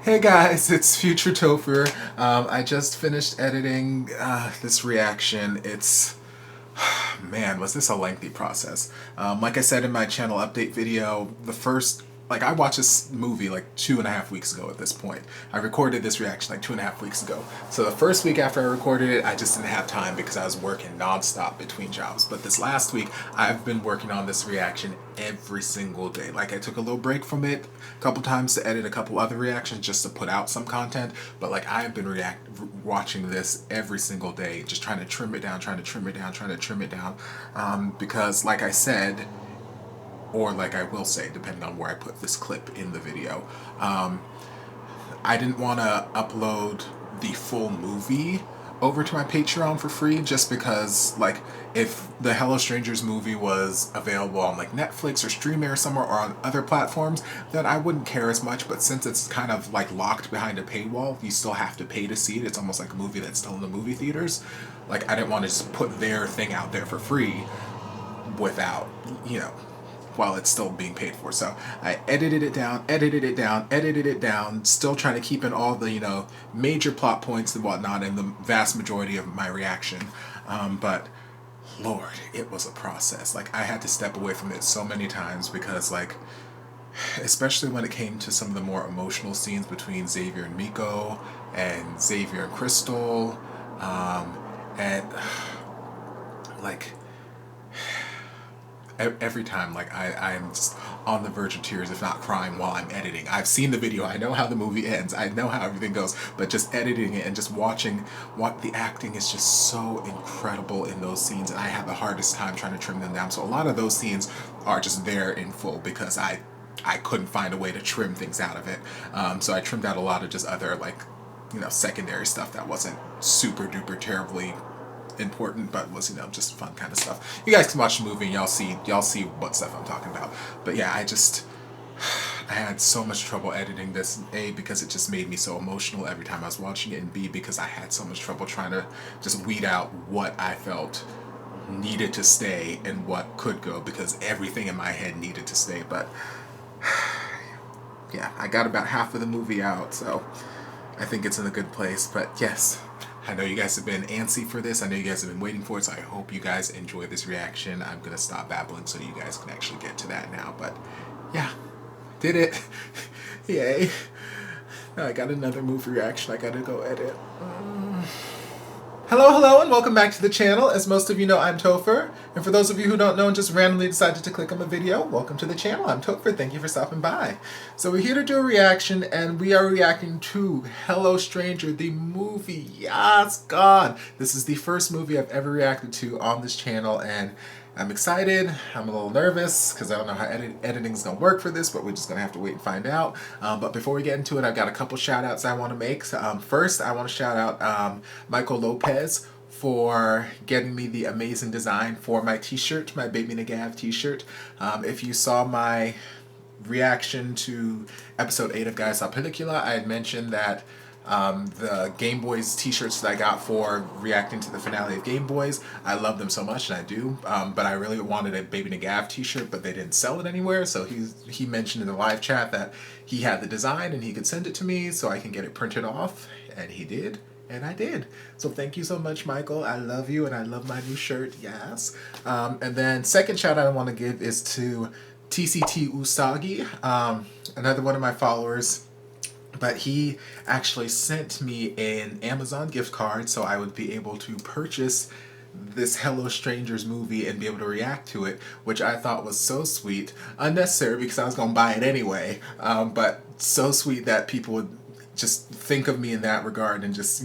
Hey guys, it's Future Topher. I just finished editing this reaction. Man, was this a lengthy process. Like I said in my channel update video, I watched this movie like 2.5 weeks ago at this point. I recorded this reaction like 2.5 weeks ago. So the first week after I recorded it, I just didn't have time because I was working nonstop between jobs. But this last week, I've been working on this reaction every single day. Like I took a little break from it a couple times to edit a couple other reactions just to put out some content. But like I have been watching this every single day, just trying to trim it down, because like I said, or like I will say, depending on where I put this clip in the video, I didn't want to upload the full movie over to my Patreon for free just because, like, if the Hello Strangers movie was available on like Netflix or Streaming or somewhere or on other platforms, then I wouldn't care as much. But since it's kind of like locked behind a paywall, you still have to pay to see it. It's almost like a movie that's still in the movie theaters. Like, I didn't want to just put their thing out there for free without, while it's still being paid for. So I edited it down, still trying to keep in all the, major plot points and whatnot in the vast majority of my reaction. But Lord, it was a process. Like, I had to step away from it so many times because, like, especially when it came to some of the more emotional scenes between Xavier and Miko and Xavier and Crystal, and like every time, like, I'm just on the verge of tears, if not crying, while I'm editing. I've seen the video, I know how the movie ends, I know how everything goes, but just editing it and just watching what the acting is just so incredible in those scenes, and I have the hardest time trying to trim them down. So a lot of those scenes are just there in full because I couldn't find a way to trim things out of it. So I trimmed out a lot of just other, like, secondary stuff that wasn't super duper terribly important, but was just fun kind of stuff. You guys can watch the movie and y'all see what stuff I'm talking about. But yeah, I had so much trouble editing this, A, because it just made me so emotional every time I was watching it, and B, because I had so much trouble trying to just weed out what I felt needed to stay and what could go, because everything in my head needed to stay. But yeah, I got about half of the movie out, so I think it's in a good place. But yes, I know you guys have been antsy for this. I know you guys have been waiting for it, so I hope you guys enjoy this reaction. I'm going to stop babbling so you guys can actually get to that now. But yeah, did it. Yay. Now I got another movie reaction I got to go edit. Hello, and welcome back to the channel. As most of you know, I'm Topher. And for those of you who don't know and just randomly decided to click on the video, welcome to the channel. I'm Topher. Thank you for stopping by. So we're here to do a reaction, and we are reacting to Hello Stranger, the movie. Yes, God. This is the first movie I've ever reacted to on this channel, and I'm excited. I'm a little nervous because I don't know how editing's going to work for this, but we're just going to have to wait and find out. But before we get into it, I've got a couple shout outs I want to make. First, I want to shout out Michael Lopez for getting me the amazing design for my t-shirt, my Baby Nagav t-shirt. If you saw my reaction to episode 8 of Guys Saw Pellicula, I had mentioned that the Game Boys t-shirts that I got for reacting to the finale of Game Boys, I love them so much, and I do, but I really wanted a Baby Nagav t-shirt, but they didn't sell it anywhere. So he mentioned in the live chat that he had the design and he could send it to me so I can get it printed off, and he did. And I did. So thank you so much, Michael. I love you, and I love my new shirt. Yes. And then second shout out I want to give is to TCT Usagi, another one of my followers. But he actually sent me an Amazon gift card so I would be able to purchase this Hello Strangers movie and be able to react to it, which I thought was so sweet. Unnecessary because I was going to buy it anyway, but so sweet that people would just think of me in that regard and just,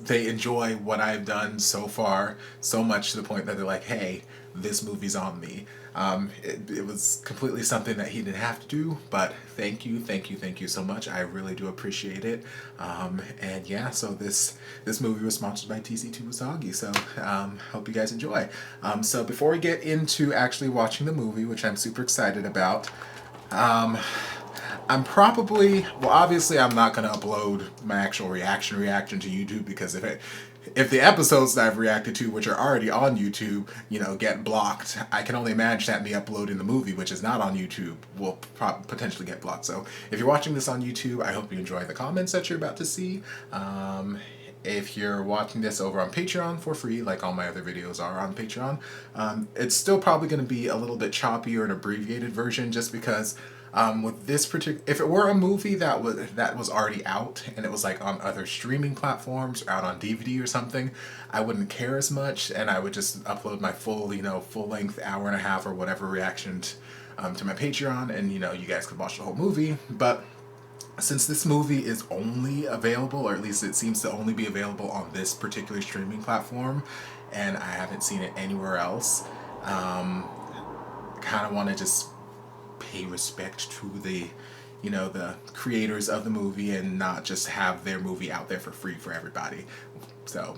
they enjoy what I've done so far so much to the point that they're like, hey, this movie's on me. It was completely something that he didn't have to do, but thank you so much. I really do appreciate it. And yeah, so this movie was sponsored by TC2 Usagi, so hope you guys enjoy. So before we get into actually watching the movie, which I'm super excited about, I'm probably, well, obviously I'm not going to upload my actual reaction to YouTube, because if the episodes that I've reacted to, which are already on YouTube, you know, get blocked, I can only imagine that me uploading the movie, which is not on YouTube, will potentially get blocked. So if you're watching this on YouTube, I hope you enjoy the comments that you're about to see. If you're watching this over on Patreon for free, like all my other videos are on Patreon, it's still probably going to be a little bit choppy or an abbreviated version, just because with this particular, if it were a movie that was already out and it was like on other streaming platforms or out on DVD or something, I wouldn't care as much, and I would just upload my full, you know, full-length hour-and-a-half or whatever reaction to my Patreon, and you know, you guys could watch the whole movie. But since this movie is only available, or at least it seems to only be available on this particular streaming platform, and I haven't seen it anywhere else, kind of want to just pay respect to the, you know, the creators of the movie and not just have their movie out there for free for everybody. So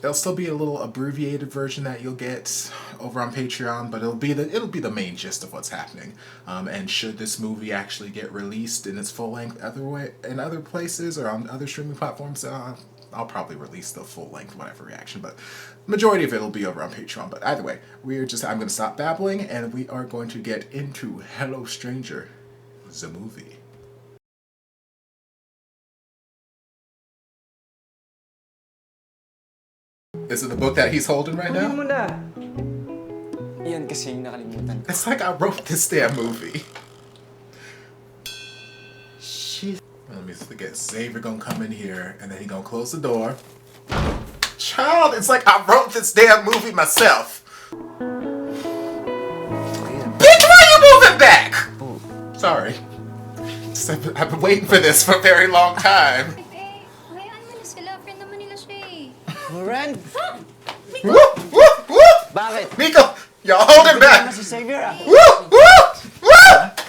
there'll still be a little abbreviated version that you'll get over on Patreon, but it'll be the main gist of what's happening. And should this movie actually get released in its full length in other places or on other streaming platforms, I'll probably release the full length whatever reaction, but majority of it will be over on Patreon. But either way, I'm going to stop babbling and we are going to get into Hello Stranger, the movie. Is it the book that he's holding right now? It's like I wrote this damn movie. Shit. Let me forget. Xavier gonna come in here and then he gonna close the door. Child, it's like I wrote this damn movie myself. Bitch, why are you moving back? Sorry. I've been waiting for this for a very long time. Friend? Whoop, whoop, whoop! Bakit? Miko, y'all hold him back! Si Xavier, ah. Whoop, whoop, whoop!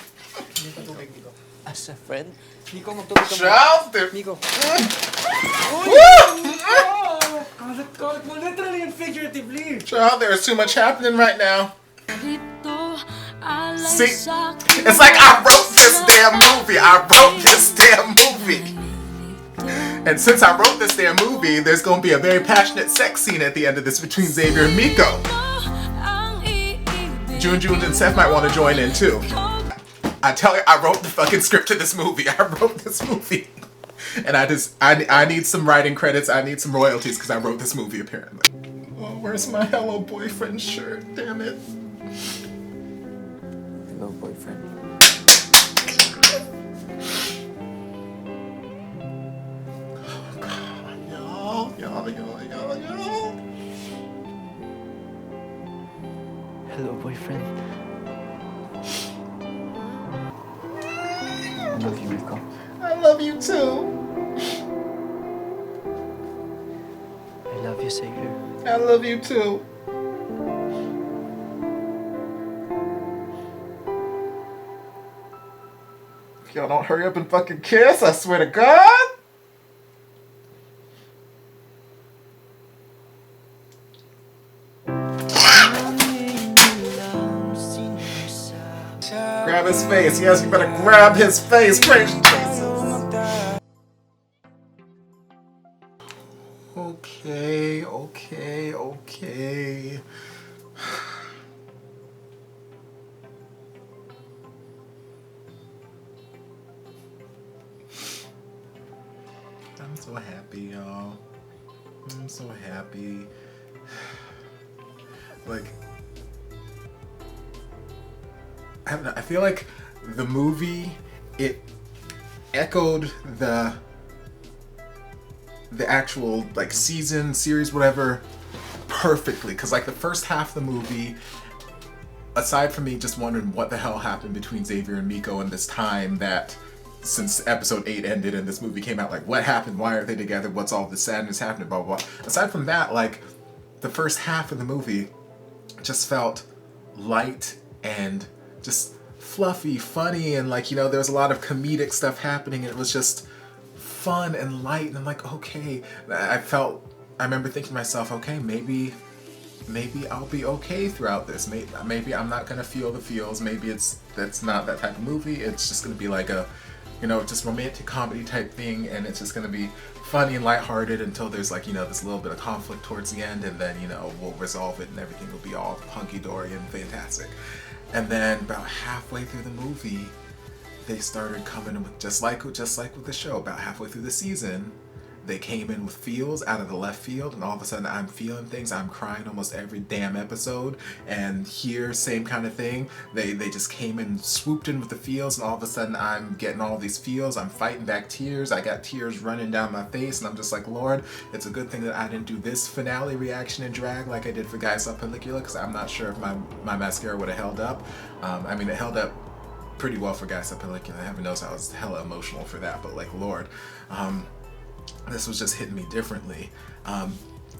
As a friend? Miko, magtubig ka Child, Miko. Kalat mo, literally and figuratively. Child, there's too much happening right now. See, it's like I wrote this damn movie. And since I wrote this damn movie, there's going to be a very passionate sex scene at the end of this between Xavier and Miko. June and Seth might want to join in too. I tell you, I wrote the fucking script to this movie. I wrote this movie. And I need some writing credits. I need some royalties because I wrote this movie apparently. Oh, where's my Hello Boyfriend shirt? Damn it. Hello, boyfriend. Y'all. Hello, boyfriend. I love you, Miko. I love you too. I love you, Xavier. I love you too. If y'all don't hurry up and fucking kiss, I swear to God. Grab his face. Yes, you better grab his face. Crazy faces. Okay. I'm so happy, y'all. I'm so happy. Like, I don't know, I feel like the movie, it echoed the actual like series, whatever, perfectly. Cause like the first half of the movie, aside from me just wondering what the hell happened between Xavier and Miko in this time that since episode 8 ended and this movie came out, like what happened? Why aren't they together? What's all this sadness happening? Blah, blah, blah. Aside from that, like the first half of the movie just felt light and just fluffy, funny, and like, you know, there was a lot of comedic stuff happening and it was just fun and light, and I'm like, okay. I remember thinking to myself, okay, maybe I'll be okay throughout this. Maybe I'm not gonna feel the feels. Maybe that's not that type of movie. It's just gonna be like a, you know, just romantic comedy type thing, and it's just gonna be funny and lighthearted until there's like, you know, this little bit of conflict towards the end, and then, you know, we'll resolve it and everything will be all hunky-dory and fantastic. And then about halfway through the movie, they started coming with just like with the show, about halfway through the season, they came in with feels out of the left field, and all of a sudden I'm feeling things. I'm crying almost every damn episode. And here, same kind of thing. They just came in, swooped in with the feels, and all of a sudden I'm getting all these feels. I'm fighting back tears. I got tears running down my face, and I'm just like, Lord, it's a good thing that I didn't do this finale reaction in drag like I did for Guys Up Pellicula, because I'm not sure if my mascara would have held up. I mean, it held up pretty well for Guys Up Pellicula. Heaven knows I was hella emotional for that, but like, Lord, this was just hitting me differently,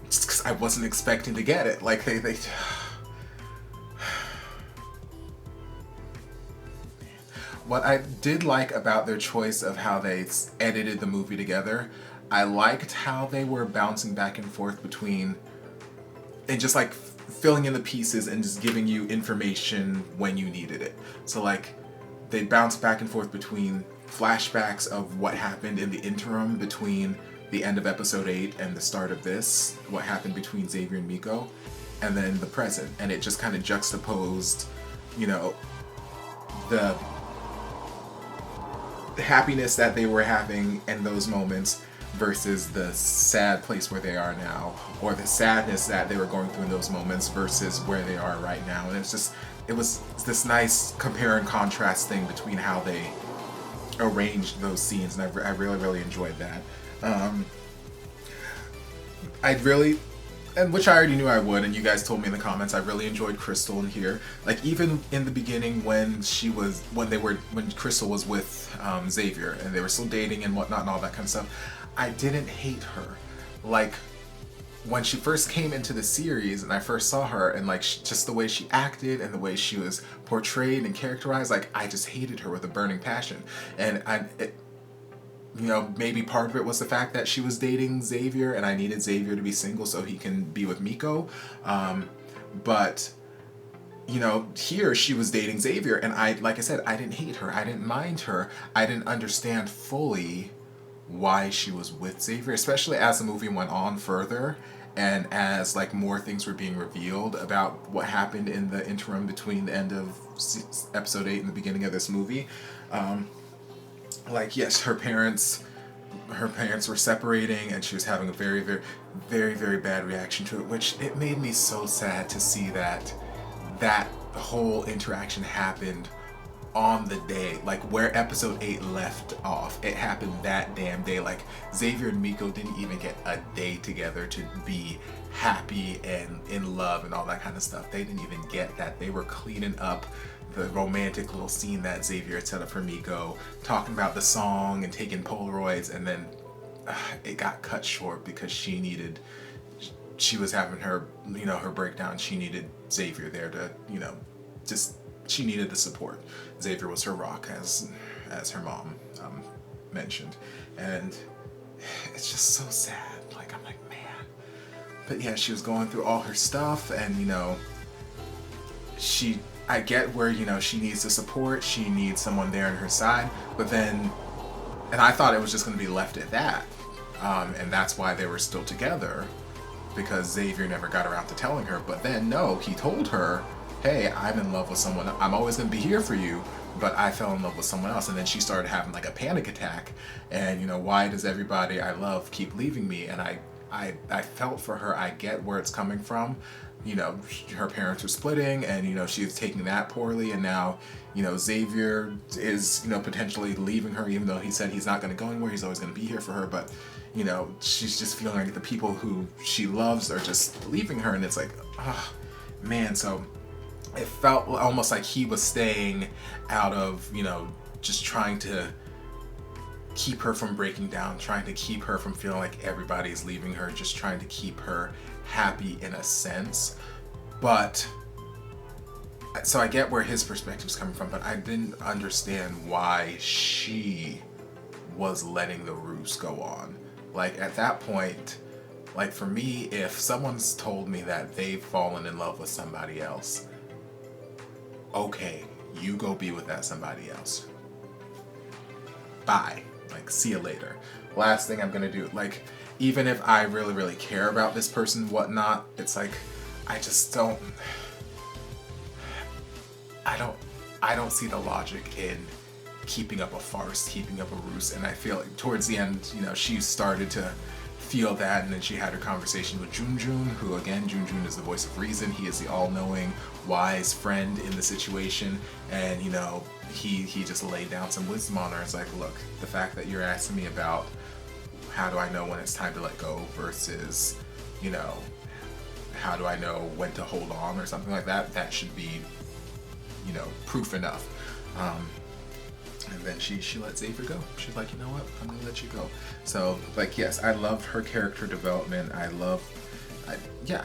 just because I wasn't expecting to get it. Like they What I did like about their choice of how they edited the movie together, I liked how they were bouncing back and forth between, and just like filling in the pieces and just giving you information when you needed it. So like, they bounced back and forth between flashbacks of what happened in the interim between the end of episode 8 and the start of this, what happened between Xavier and Miko, and then the present, and it just kind of juxtaposed, you know, the happiness that they were having in those moments versus the sad place where they are now, or the sadness that they were going through in those moments versus where they are right now. And it was this nice compare and contrast thing between how they arranged those scenes, and I really enjoyed that. Which I already knew I would, and you guys told me in the comments, I really enjoyed Crystal in here. Like, even in the beginning when Crystal was with Xavier and they were still dating and whatnot and all that kind of stuff, I didn't hate her. Like, when she first came into the series and I first saw her, and like just the way she acted and the way she was portrayed and characterized, like, I just hated her with a burning passion. And you know, maybe part of it was the fact that she was dating Xavier and I needed Xavier to be single so he can be with Miko. But, you know, here she was dating Xavier, and like I said, I didn't hate her. I didn't mind her. I didn't understand fully why she was with Xavier, especially as the movie went on further and as like more things were being revealed about what happened in the interim between the end of episode 8 and the beginning of this movie. Like, yes, her parents were separating, and she was having a very bad reaction to it, which it made me so sad to see that whole interaction happened on the day, like where episode 8 left off. It happened that damn day. Like, Xavier and Miko didn't even get a day together to be happy and in love and all that kind of stuff. They didn't even get that. They were cleaning up the romantic little scene that Xavier had set up for Miko, talking about the song and taking Polaroids, and then it got cut short because she was having her, you know, her breakdown. She needed Xavier there to, you know, she needed the support. Xavier was her rock, as her mom mentioned, and it's just so sad. Like, I'm like, man. But yeah, she was going through all her stuff, and, you know, I get where, you know, she needs the support, she needs someone there on her side, but then, and I thought it was just going to be left at that, and that's why they were still together, because Xavier never got around to telling her. But then, no, he told her, hey, I'm in love with someone, I'm always going to be here for you, but I fell in love with someone else. And then she started having like a panic attack, and, you know, why does everybody I love keep leaving me? And I felt for her. I get where it's coming from. You know, her parents were splitting, and, you know, she was taking that poorly, and now, you know, Xavier is, you know, potentially leaving her, even though he said he's not going to go anywhere, he's always going to be here for her. But, you know, she's just feeling like the people who she loves are just leaving her, and it's like, oh, man. So it felt almost like he was staying out of, you know, just trying to keep her from breaking down, trying to keep her from feeling like everybody's leaving her, just trying to keep her happy in a sense. But so I get where his perspective's coming from, but I didn't understand why she was letting the ruse go on. Like, at that point, like, for me, if someone's told me that they've fallen in love with somebody else, okay, you go be with that somebody else. bye. Like, see you later. Last thing I'm gonna do. Like, even if I really, really care about this person, whatnot, it's like, I just don't, I don't see the logic in keeping up a farce, keeping up a ruse, and I feel like towards the end, you know, she started to feel that, and then she had her conversation with Junjun, who again, Junjun is the voice of reason. He is the all-knowing, wise friend in the situation, and you know, he just laid down some wisdom on her. It's like, look, the fact that you're asking me about how do I know when it's time to let go versus, you know, how do I know when to hold on or something like that, that should be, you know, proof enough. And then she let Xavier go. She's like, you know what, I'm gonna let you go. So, like, yes, I loved her character development. I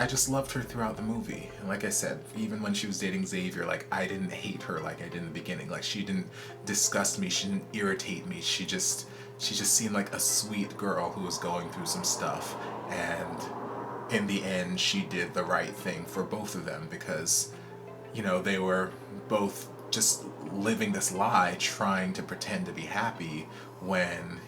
just loved her throughout the movie. And like I said, even when she was dating Xavier, like, I didn't hate her like I did in the beginning. Like, she didn't disgust me, she didn't irritate me. She just seemed like a sweet girl who was going through some stuff. And in the end, she did the right thing for both of them because, you know, they were both just living this lie, trying to pretend to be happy when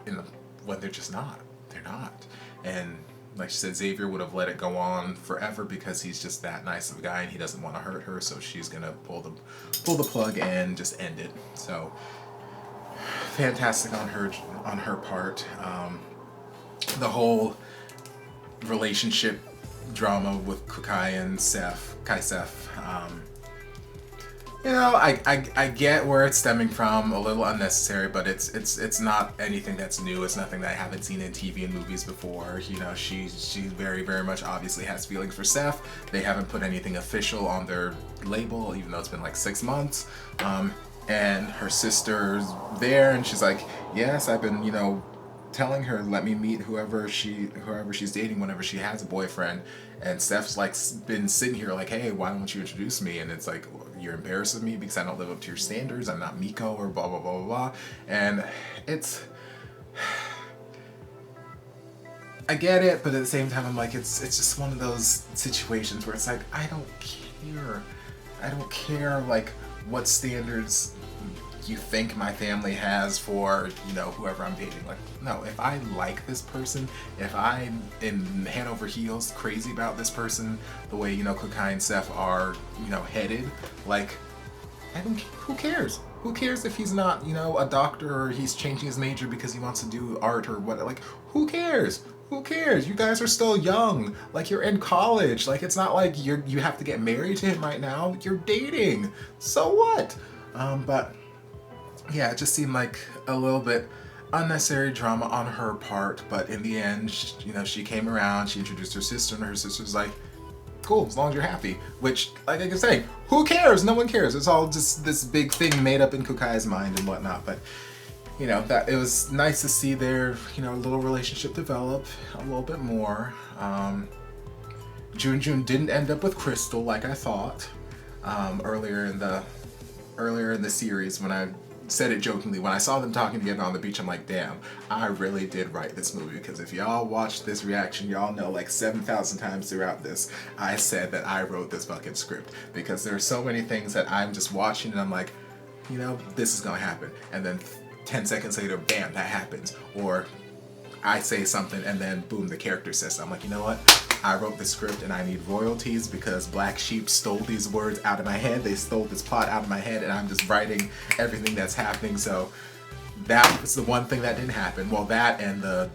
they're just not. They're not. And like she said, Xavier would have let it go on forever because he's just that nice of a guy and he doesn't want to hurt her, so she's gonna pull the plug and just end it. So fantastic on her part. The whole relationship drama with Kai Seth. You know, I get where it's stemming from, a little unnecessary, but it's not anything that's new. It's nothing that I haven't seen in TV and movies before. You know, she very, very much obviously has feelings for Seth. They haven't put anything official on their label, even though it's been like 6 months. And her sister's there, and she's like, yes, I've been, you know, telling her, let me meet whoever she's dating whenever she has a boyfriend. And Steph's like been sitting here like, hey, why don't you introduce me? And it's like, you're embarrassed of me because I don't live up to your standards. I'm not Miko or blah, blah, blah, blah, blah. And it's, I get it, but at the same time, I'm like, it's just one of those situations where it's like, I don't care like what standards you think my family has for, you know, whoever I'm dating. Like, no, if I like this person, if I'm in head over heels crazy about this person, the way, you know, Kukai and Seth are, you know, headed, like, who cares? Who cares if he's not, you know, a doctor or he's changing his major because he wants to do art or what? Like, who cares? Who cares? You guys are still young. Like, you're in college. Like, it's not like you have to get married to him right now. You're dating. So what? But yeah, it just seemed like a little bit unnecessary drama on her part, but in the end, you know, she came around, she introduced her sister, and her sister's like, cool, as long as you're happy. Which, like I can say, who cares? No one cares. It's all just this big thing made up in Kukai's mind and whatnot. But, you know, that it was nice to see their, you know, little relationship develop a little bit more. Junjun didn't end up with Crystal like I thought earlier in the series when I said it jokingly. When I saw them talking together on the beach, I'm like, damn, I really did write this movie, because if y'all watched this reaction, y'all know like 7,000 times throughout this, I said that I wrote this fucking script, because there are so many things that I'm just watching and I'm like, you know, this is gonna happen, and then 10 seconds later, bam, that happens. Or I say something and then boom, the character says something. I'm like, you know what? I wrote the script and I need royalties because Black Sheep stole these words out of my head. They stole this plot out of my head and I'm just writing everything that's happening. So that was the one thing that didn't happen. Well, that and the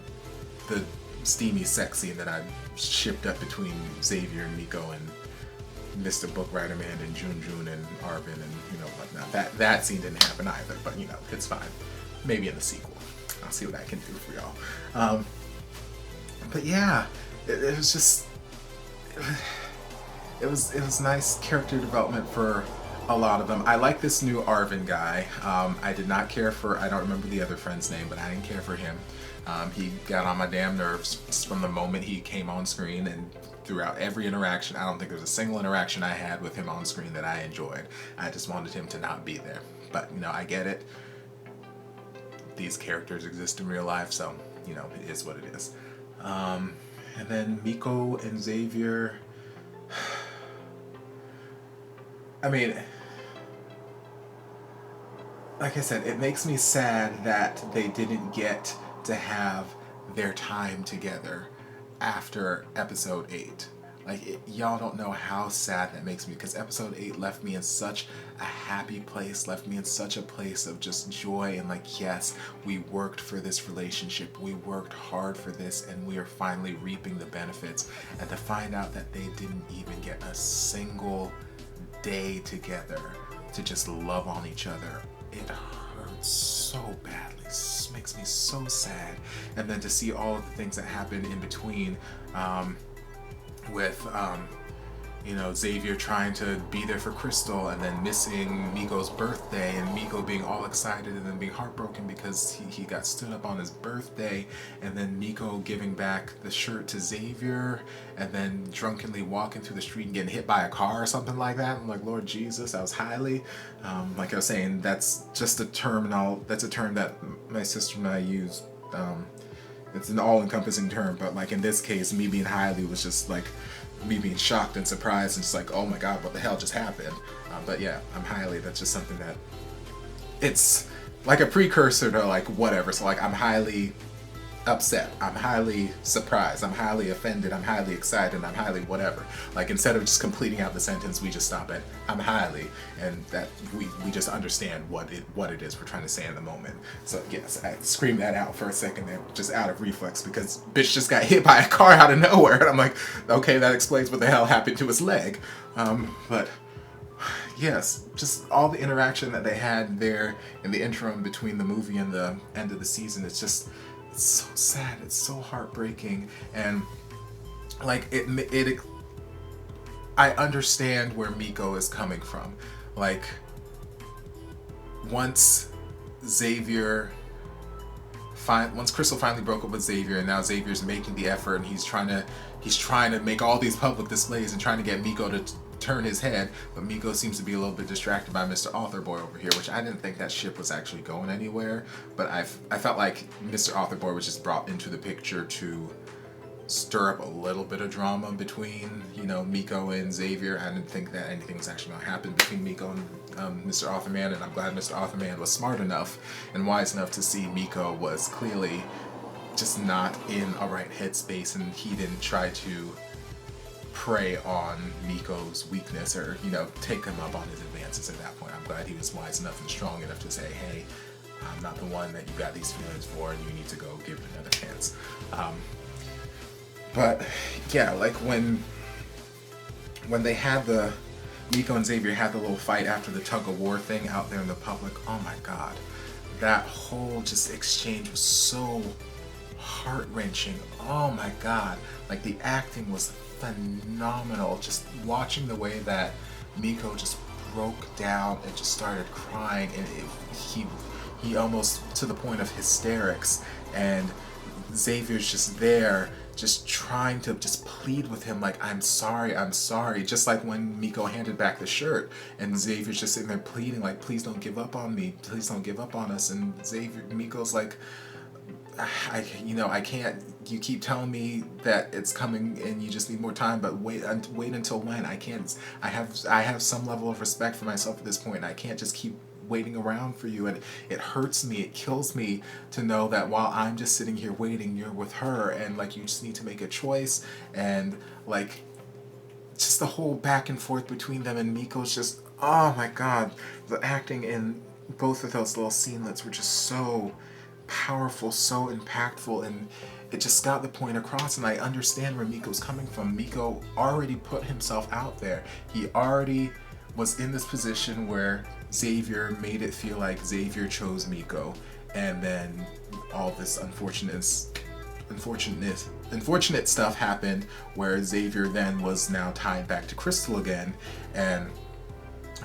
steamy sex scene that I shipped up between Xavier and Miko and Mr. Bookwriter Man and Junjun and Arvin and, you know, whatnot. That scene didn't happen either, but, you know, it's fine. Maybe in the sequel. I'll see what I can do for y'all. But yeah, it was just, it was nice character development for a lot of them. I like this new Arvin guy. I did not care for, I don't remember the other friend's name, but I didn't care for him. He got on my damn nerves just from the moment he came on screen, and throughout every interaction, I don't think there's a single interaction I had with him on screen that I enjoyed. I just wanted him to not be there. But, you know, I get it. These characters exist in real life, so, you know, it is what it is. And then Miko and Xavier, I mean, like I said, it makes me sad that they didn't get to have their time together after episode 8. Like, y'all don't know how sad that makes me, because episode 8 left me in such a happy place, left me in such a place of just joy and like, yes, we worked for this relationship, we worked hard for this, and we are finally reaping the benefits. And to find out that they didn't even get a single day together to just love on each other, it hurts so badly. It makes me so sad. And then to see all of the things that happened in between, with you know, Xavier trying to be there for Crystal and then missing Miko's birthday, and Miko being all excited and then being heartbroken because he got stood up on his birthday, and then Miko giving back the shirt to Xavier and then drunkenly walking through the street and getting hit by a car or something like that. I'm like, Lord Jesus, I was highly, like I was saying, that's just a term, that's a term that my sister and I use. It's an all-encompassing term, but like in this case, me being highly was just like me being shocked and surprised and just like, oh my god, what the hell just happened? But yeah, I'm highly, that's just something that, it's like a precursor to like whatever. So like, I'm highly upset, I'm highly surprised, I'm highly offended, I'm highly excited, I'm highly whatever. Like, instead of just completing out the sentence, we just stop at I'm highly, and that we just understand what it is we're trying to say in the moment. So yes, I screamed that out for a second there, just out of reflex, because bitch just got hit by a car out of nowhere, and I'm like, okay, that explains what the hell happened to his leg. But yes, just all the interaction that they had there in the interim between the movie and the end of the season, it's just, it's so sad, it's so heartbreaking. And like it I understand where Miko is coming from. Like, once Crystal finally broke up with Xavier, and now Xavier's making the effort, and he's trying to make all these public displays and trying to get Miko to turn his head, but Miko seems to be a little bit distracted by Mr. Author Boy over here, which I didn't think that ship was actually going anywhere, but I felt like Mr. Author Boy was just brought into the picture to stir up a little bit of drama between, you know, Miko and Xavier. I didn't think that anything was actually going to happen between Miko and Mr. Authorman, and I'm glad Mr. Authorman was smart enough and wise enough to see Miko was clearly just not in a right headspace, and he didn't try to prey on Miko's weakness or, you know, take him up on his advances at that point. I'm glad he was wise enough and strong enough to say, hey, I'm not the one that you got these feelings for, and you need to go give it another chance. But yeah, like when they had Miko and Xavier had the little fight after the tug of war thing out there in the public, oh my god, that whole just exchange was so heart-wrenching. Oh my god, like the acting was phenomenal. Just watching the way that Miko just broke down and just started crying, and he almost to the point of hysterics, and Xavier's just there, just trying to just plead with him like, I'm sorry, just like when Miko handed back the shirt, and Xavier's just sitting there pleading like, please don't give up on me, please don't give up on us, and Miko's like, I can't, you keep telling me that it's coming and you just need more time, but wait until when? I can't, I have some level of respect for myself at this point, and I can't just keep waiting around for you, and it hurts me, it kills me to know that while I'm just sitting here waiting, you're with her, and like, you just need to make a choice. And like, just the whole back and forth between them, and Miko's just, oh my god, the acting in both of those little scenelets were just so powerful, so impactful, and it just got the point across. And I understand where Miko's coming from. Miko already put himself out there. He already was in this position where Xavier made it feel like Xavier chose Miko, and then all this unfortunate stuff happened where Xavier then was now tied back to Crystal again, and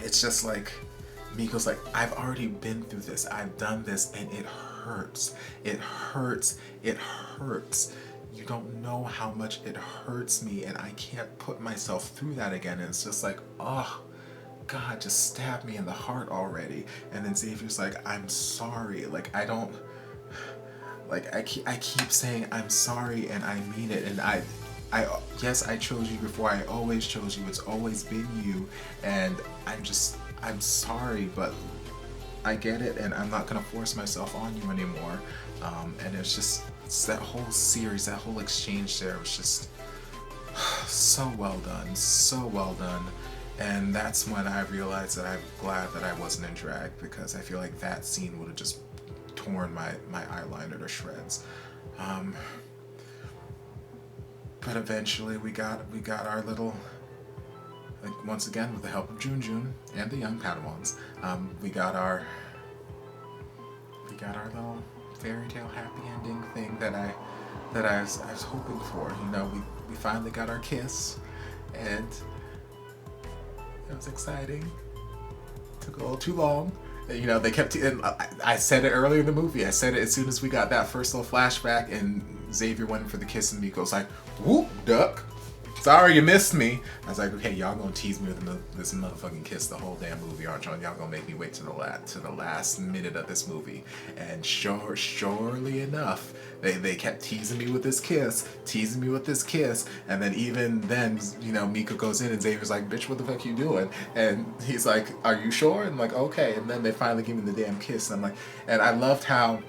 it's just like, Miko's like, I've already been through this, I've done this, and it hurts. It hurts. It hurts. You don't know how much it hurts me, and I can't put myself through that again. And it's just like, oh, God, just stab me in the heart already. And then Xavier's like, I'm sorry. Like, I don't, like, I keep saying I'm sorry, and I mean it. And yes, I chose you before. I always chose you. It's always been you. And I'm sorry, but I get it, and I'm not gonna force myself on you anymore. And it's that whole series, that whole exchange there was just so well done, so well done. And that's when I realized that I'm glad that I wasn't in drag, because I feel like that scene would have just torn my eyeliner to shreds. But eventually we got our little, like, once again with the help of Junjun and the young Padawans, we got our little fairy tale happy ending thing that I was hoping for. You know, we finally got our kiss, and it was exciting. Took a little too long. You know, they kept. And I said it earlier in the movie. I said it as soon as we got that first little flashback, and Xavier went for the kiss, and Miko's like, "Whoop, duck. Sorry you missed me." I was like, okay, y'all gonna tease me with this motherfucking kiss the whole damn movie, aren't y'all? Y'all gonna make me wait to the last minute of this movie. And surely enough, they kept teasing me with this kiss, and then even then, you know, Miko goes in and Xavier's like, "Bitch, what the fuck you doing?" And he's like, "Are you sure?" And I'm like, "Okay." And then they finally give me the damn kiss, and I'm like, and I loved how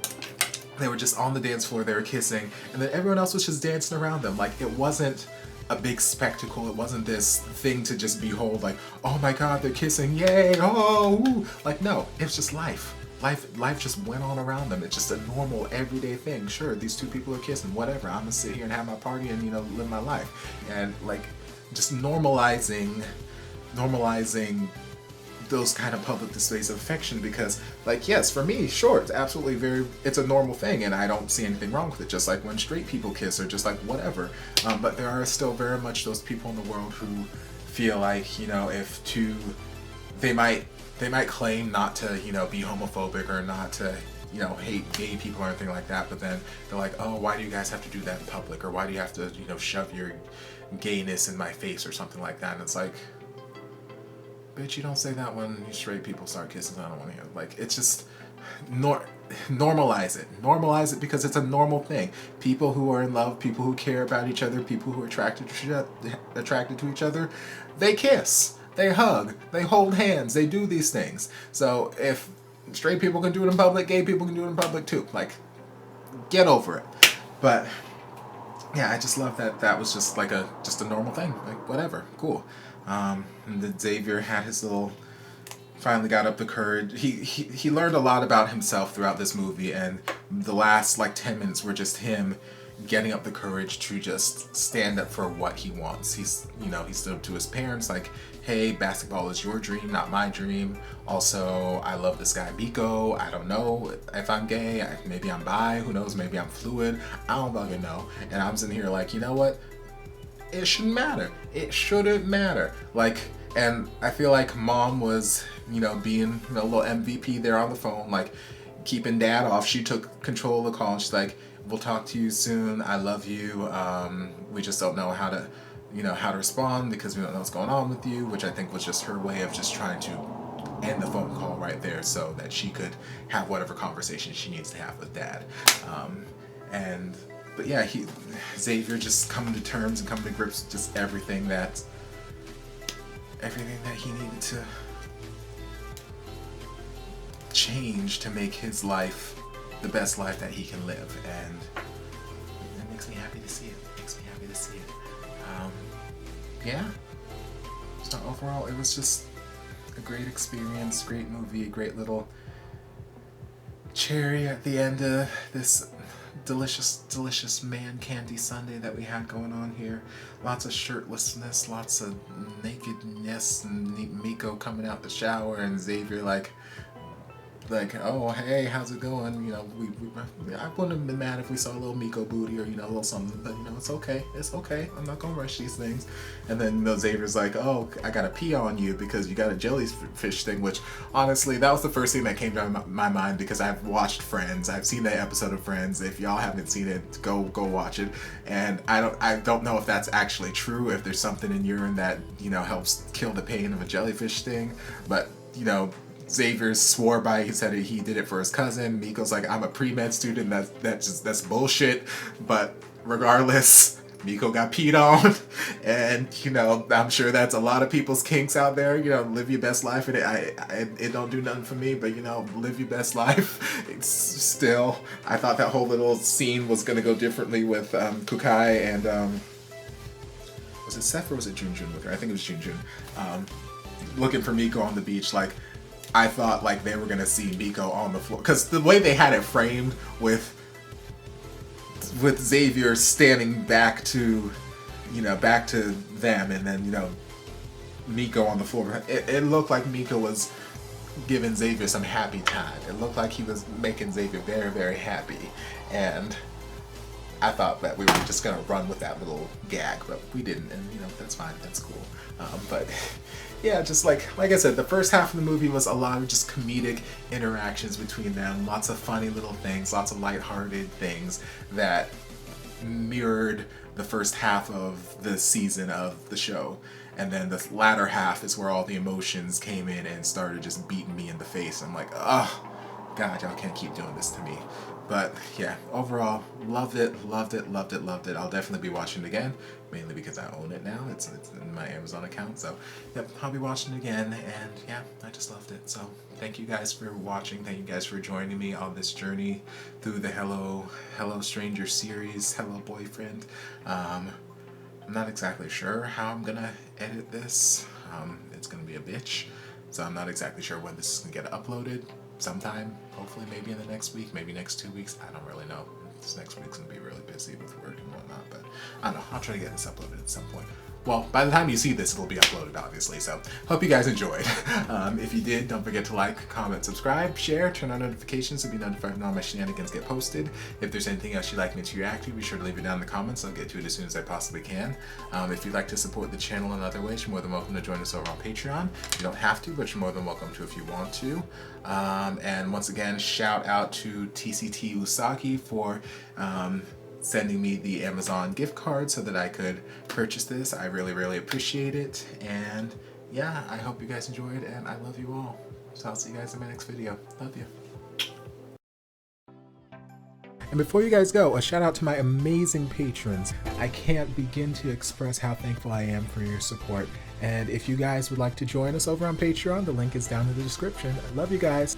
they were just on the dance floor, they were kissing, and then everyone else was just dancing around them. Like, it wasn't a big spectacle. It wasn't this thing to just behold, like, oh my god, they're kissing, yay, oh, woo. Like, no, it's just life. Life just went on around them. It's just a normal, everyday thing. Sure, these two people are kissing, whatever. I'm gonna sit here and have my party and, you know, live my life. And, like, just normalizing those kind of public displays of affection, because, like, yes, for me, sure, it's a normal thing, and I don't see anything wrong with it, just like when straight people kiss, or just like whatever. But there are still very much those people in the world who feel like, you know, they might claim not to, you know, be homophobic or not to, you know, hate gay people or anything like that, but then they're like, oh, why do you guys have to do that in public, or why do you have to, you know, shove your gayness in my face or something like that. And it's like, bitch, you don't say that when straight people start kissing. I don't want to hear. Like, it's just normalize it, because it's a normal thing. People who are in love, people who care about each other, people who are attracted to each other, they kiss, they hug, they hold hands, they do these things. So if straight people can do it in public, gay people can do it in public too. Like, get over it. But yeah, I just love that was just like a normal thing. Like, whatever, cool. And then Xavier had his little, finally got up the courage. He learned a lot about himself throughout this movie, and the last like 10 minutes were just him getting up the courage to just stand up for what he wants. He stood up to his parents like, hey, basketball is your dream, not my dream. Also, I love this guy Miko. I don't know if I'm gay. Maybe I'm bi. Who knows? Maybe I'm fluid. I don't fucking know. And I'm sitting here like, you know what? It shouldn't matter. It shouldn't matter. Like, and I feel like mom was, you know, being, you know, a little MVP there on the phone, like keeping dad off. She took control of the call, and she's like, we'll talk to you soon. I love you. We just don't know how to respond because we don't know what's going on with you, which I think was just her way of just trying to end the phone call right there so that she could have whatever conversation she needs to have with dad. But yeah, Xavier just coming to terms and coming to grips with just everything that he needed to change to make his life the best life that he can live, and it makes me happy to see it. Yeah. So overall, it was just a great experience, great movie, a great little cherry at the end of this delicious man candy Sunday that we had going on here. Lots of shirtlessness, lots of nakedness, and Miko coming out the shower, and Xavier like, oh, hey, how's it going? You know, I wouldn't have been mad if we saw a little Miko booty or, you know, a little something, but, you know, it's okay. I'm not gonna rush these things. And then, you know, Xavier's like, oh, I gotta pee on you because you got a jellyfish thing, which, honestly, that was the first thing that came to my mind, because I've watched Friends. I've seen that episode of Friends. If y'all haven't seen it, go watch it. And I don't know if that's actually true, if there's something in urine that, you know, helps kill the pain of a jellyfish sting, but, you know, Xavier swore by it. He said he did it for his cousin. Miko's like, I'm a pre-med student. That's bullshit. But regardless, Miko got peed on, and you know, I'm sure that's a lot of people's kinks out there. You know, live your best life, and it don't do nothing for me, but you know, live your best life. It's still, I thought that whole little scene was gonna go differently with Kukai and was it Seth or was it Junjun with her? I think it was Junjun. Looking for Miko on the beach, like I thought like they were gonna see Miko on the floor, because the way they had it framed with Xavier standing back to, you know, back to them, and then, you know, Miko on the floor. It looked like Miko was giving Xavier some happy time. It looked like he was making Xavier very, very happy. And I thought that we were just gonna run with that little gag, but we didn't, and you know, that's fine, that's cool. But yeah, just like I said, the first half of the movie was a lot of just comedic interactions between them, lots of funny little things, lots of lighthearted things that mirrored the first half of the season of the show. And then the latter half is where all the emotions came in and started just beating me in the face. I'm like, oh, God, y'all can't keep doing this to me. But yeah, overall, loved it, loved it, loved it, loved it. I'll definitely be watching it again, mainly because I own it now. It's in my Amazon account, so yep, I'll be watching it again, and yeah, I just loved it. So thank you guys for watching. Thank you guys for joining me on this journey through the Hello Stranger series, Hello Boyfriend. I'm not exactly sure how I'm gonna edit this. It's gonna be a bitch, so I'm not exactly sure when this is gonna get uploaded. Sometime, hopefully maybe in the next week, maybe next 2 weeks. I don't really know. This next week's gonna be really busy with work and whatnot, but I don't know. I'll try to get this uploaded at some point. Well, by the time you see this, it'll be uploaded, obviously, so hope you guys enjoyed. If you did, don't forget to like, comment, subscribe, share, turn on notifications to be notified when all my shenanigans get posted. If there's anything else you'd like me to react to, be sure to leave it down in the comments. I'll get to it as soon as I possibly can. If you'd like to support the channel in other ways, you're more than welcome to join us over on Patreon. You don't have to, but you're more than welcome to if you want to. And once again, shout out to TCT Usagi for sending me the Amazon gift card so that I could purchase this. I really, really appreciate it. And yeah, I hope you guys enjoyed, and I love you all. So I'll see you guys in my next video. Love you. And before you guys go, a shout out to my amazing patrons. I can't begin to express how thankful I am for your support. And if you guys would like to join us over on Patreon, the link is down in the description. I love you guys.